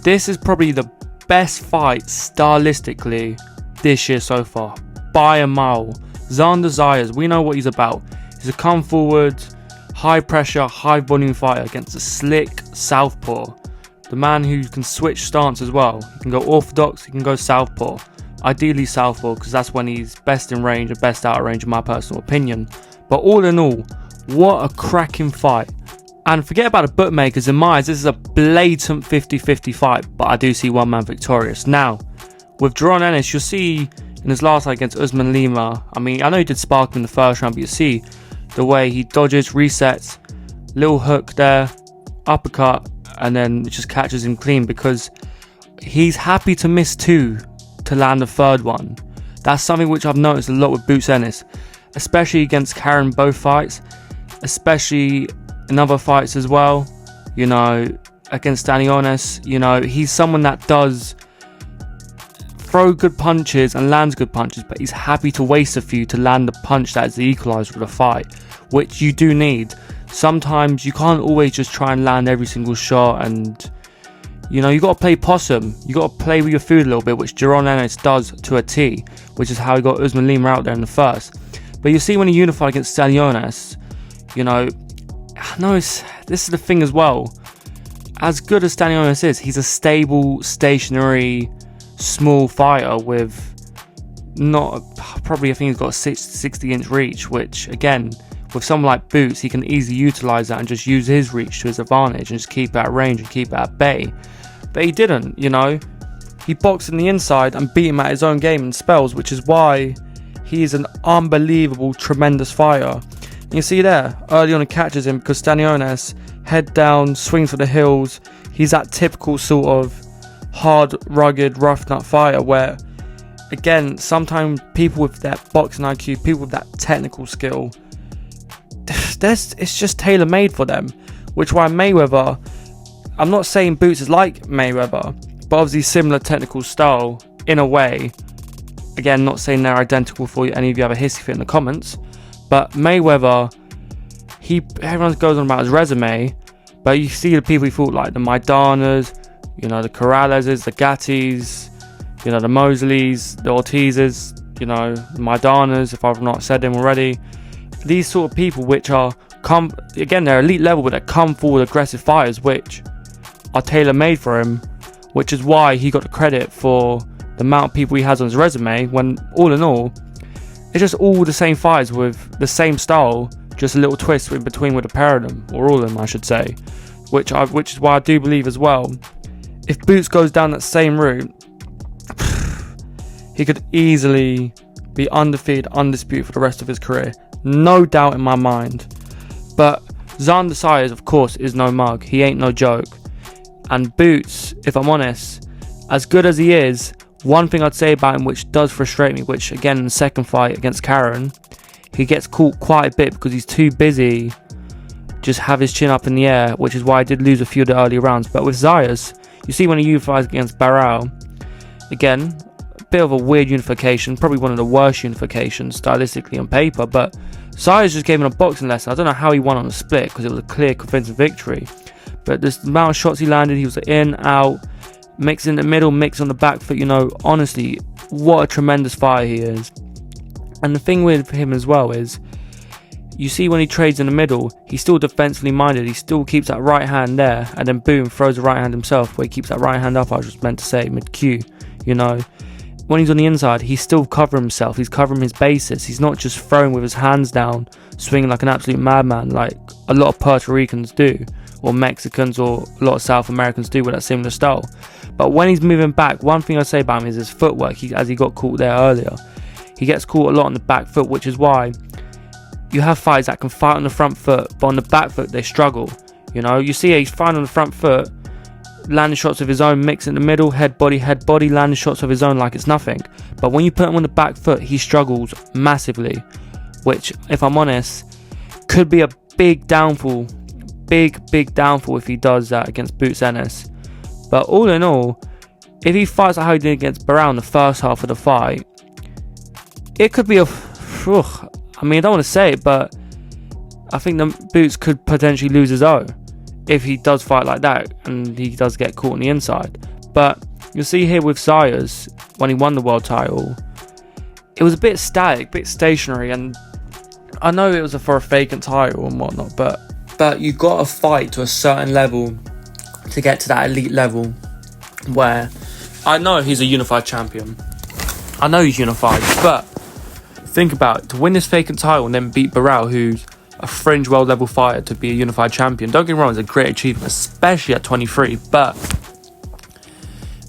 this is probably the best fight stylistically this year so far, by a mile. Xander Zayas, we know what he's about. He's a come forward, high pressure, high volume fighter against a slick southpaw. The man who can switch stance as well. He can go orthodox, he can go southpaw. Ideally southpaw, because that's when he's best in range and best out of range in my personal opinion. But all in all, what a cracking fight. And forget about the bookmakers, in my eyes, this is a blatant 50-50 fight, but I do see one man victorious. Now, with Jaron Ennis, you'll see in his last fight against Usman Lima, I mean, I know he did spark him in the first round, but you see the way he dodges, resets, little hook there, uppercut, and then just catches him clean, because he's happy to miss two to land a third one. That's something which I've noticed a lot with Boots Ennis, especially against Karen both fights, especially in other fights as well, you know, against Ennis. You know, he's someone that does throw good punches and lands good punches, but he's happy to waste a few to land the punch that is the equalizer of the fight, which you do need. Sometimes you can't always just try and land every single shot, and you know, you got to play possum, you got to play with your food a little bit, which Jaron Ennis does to a T, which is how he got Usman Lima out there in the first. But you see when he unified against Ennis, you know, this is the thing as well. As good as Ennis is, he's a stable, stationary, small fighter with not probably, I think he's got a 60-inch reach, which again, with someone like Boots, he can easily utilize that and just use his reach to his advantage and just keep it at range and keep it at bay. But he didn't, you know. He boxed in the inside and beat him at his own game in spells, which is why he is an unbelievable, tremendous fighter. And you see there, early on he catches him because Ennis, head down, swings for the heels. He's that typical sort of hard, rugged, rough nut fighter where, again, sometimes people with that boxing IQ, people with that technical skill, it's just tailor-made for them. Which why Mayweather, I'm not saying Boots is like Mayweather, but obviously similar technical style in a way. Again, not saying they're identical for any of you have a history for it in the comments, but Mayweather, everyone goes on about his resume, but you see the people he fought, like the Maidanas, you know, the Corraleses, the Gattis, you know, the Mosleys, the Ortizes, you know, the Maidanas, if I've not said them already. These sort of people which are, again, they're elite level, but they're come forward aggressive fighters which are tailor-made for him, which is why he got the credit for the amount of people he has on his resume, when all in all, it's just all the same fighters with the same style, just a little twist in between with a pair of them, or all of them I should say, which is why I do believe as well, if Boots goes down that same route, he could easily be undefeated, undisputed for the rest of his career. No doubt in my mind. But Xander Zayas, of course, is no mug. He ain't no joke. And Boots, if I'm honest, as good as he is, one thing I'd say about him which does frustrate me, which again in the second fight against Karen, he gets caught quite a bit because he's too busy just have his chin up in the air, which is why I did lose a few of the early rounds. But with Zayas, you see when he unifies against Barao, again, a bit of a weird unification, probably one of the worst unifications stylistically on paper, but Zayas just gave him a boxing lesson. I don't know how he won on the split because it was a clear convincing victory, but the amount of shots he landed, he was in, out, mix in the middle, mix on the back foot, you know, honestly, what a tremendous fighter he is. And the thing with him as well is, you see when he trades in the middle, he's still defensively minded, he still keeps that right hand there, and then boom, throws the right hand himself, where he keeps that right hand up, I was just meant to say, mid-Q, you know. When he's on the inside, he's still covering himself, he's covering his bases, he's not just throwing with his hands down, swinging like an absolute madman, like a lot of Puerto Ricans do, or Mexicans, or a lot of South Americans do with that similar style. But when he's moving back, one thing I say about him is his footwork, as he got caught there earlier. He gets caught a lot on the back foot, which is why you have fighters that can fight on the front foot, but on the back foot they struggle. You know, you see he's fighting on the front foot, landing shots of his own, mix in the middle, head body, landing shots of his own like it's nothing. But when you put him on the back foot, he struggles massively, which, if I'm honest, could be a big downfall, big downfall if he does that against Boots Ennis. But all in all, if he fights like how he did against Barao in the first half of the fight, it could be a... I mean, I don't want to say it, but I think the Boots could potentially lose his own if he does fight like that and he does get caught on the inside. But you'll see here with Zayas, when he won the world title, it was a bit static, a bit stationary, and I know it was for a vacant title and whatnot, but you got to fight to a certain level to get to that elite level where I know he's a unified champion. I know he's unified, but think about it. To win this vacant title and then beat Burrell, who's a fringe world level fighter, to be a unified champion, don't get me wrong, it's a great achievement, especially at 23. But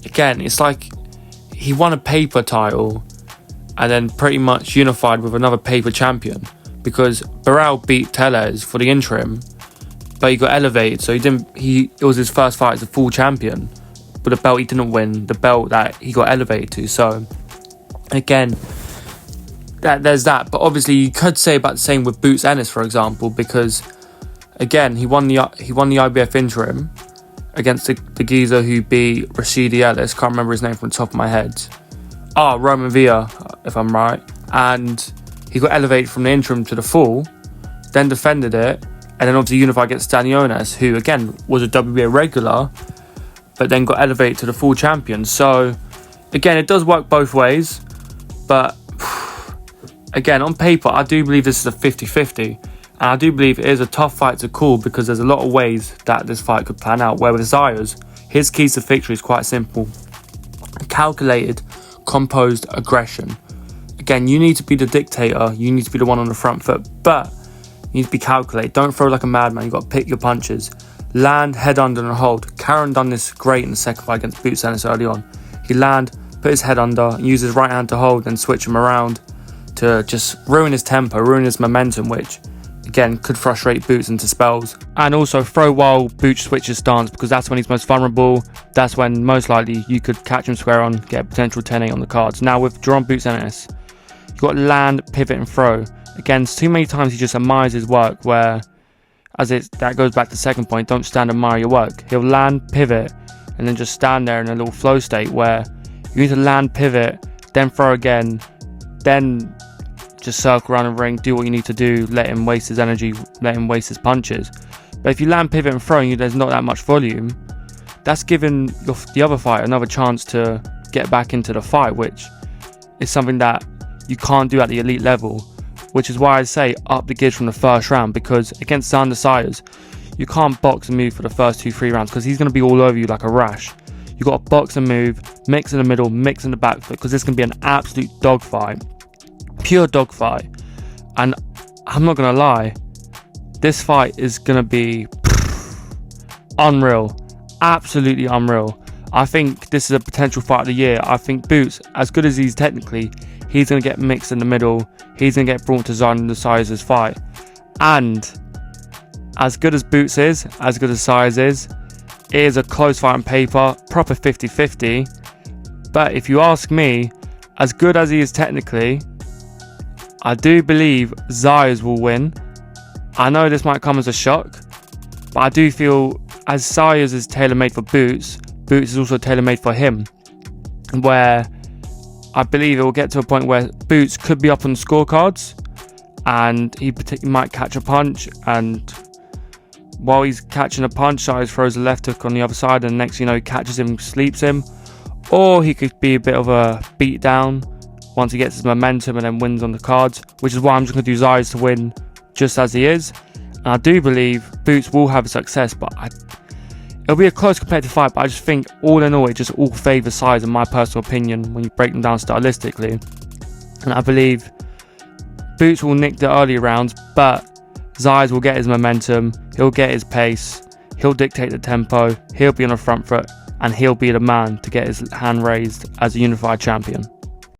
again, it's like he won a paper title and then pretty much unified with another paper champion, because Burrell beat Tellez for the interim, but he got elevated, so it was his first fight as a full champion, but the belt he didn't win, the belt that he got elevated to. So again, there's that. But obviously you could say about the same with Boots Ennis, for example, because again, he won the IBF interim against the geezer who beat Rashidi Ellis. Can't remember his name from the top of my head. Roman Villa, if I'm right. And he got elevated from the interim to the full, then defended it, and then obviously unified against Stanionis, who again was a WBA regular, but then got elevated to the full champion. So again, it does work both ways, but again, on paper, I do believe this is a 50-50, and I do believe it is a tough fight to call, because there's a lot of ways that this fight could plan out. Where with Zayas, his keys to victory is quite simple: calculated, composed aggression. Again, you need to be the dictator, you need to be the one on the front foot, but you need to be calculated. Don't throw like a madman, you've got to pick your punches. Land, head under and hold. Jaron done this great in the second fight against Boots Ennis early on. He put his head under, use his right hand to hold, then switch him around to just ruin his tempo, ruin his momentum, which again could frustrate Boots into spells. And also throw while Boots switches stance, because that's when he's most vulnerable. That's when most likely you could catch him square on, get a potential 10-8 on the cards. Now with Jaron Boots Ennis, you've got land, pivot and throw. Again, too many times he just admires his work, where that goes back to the second point, don't stand and admire your work. He'll land, pivot, and then just stand there in a little flow state where you need to land, pivot, then throw again, then just circle around the ring, do what you need to do, let him waste his energy, let him waste his punches. But if you land, pivot and throw and there's not that much volume, that's giving the other fighter another chance to get back into the fight, which is something that you can't do at the elite level. Which is why I say up the gears from the first round, because against Xander Zayas, you can't box and move for the first 2-3 rounds, because he's going to be all over you like a rash. You got to box and move, mix in the middle, mix in the back foot, because this can be an absolute dogfight, pure dogfight. And I'm not going to lie, this fight is going to be unreal, absolutely unreal. I think this is a potential fight of the year. I think Boots, as good as he's technically, he's going to get mixed in the middle. He's going to get brought to Xander Zayas' fight. And as good as Boots is, as good as Zayas is, it is a close fight on paper, proper 50-50. But if you ask me, as good as he is technically, I do believe Zayas will win. I know this might come as a shock, but I do feel as Zayas is tailor-made for Boots, Boots is also tailor-made for him. Where I believe it will get to a point where Boots could be up on the scorecards, and he might catch a punch, and while he's catching a punch, Zayas throws a left hook on the other side, and next he catches him, sleeps him. Or he could be a bit of a beat down once he gets his momentum and then wins on the cards, which is why I'm just going to do Zayas to win just as he is. And I do believe Boots will have success, but it'll be a close competitive fight, but I just think all in all it just all favours Zayas in my personal opinion when you break them down stylistically. And I believe Boots will nick the early rounds, but Zayas will get his momentum, he'll get his pace, he'll dictate the tempo, he'll be on the front foot, and he'll be the man to get his hand raised as a unified champion.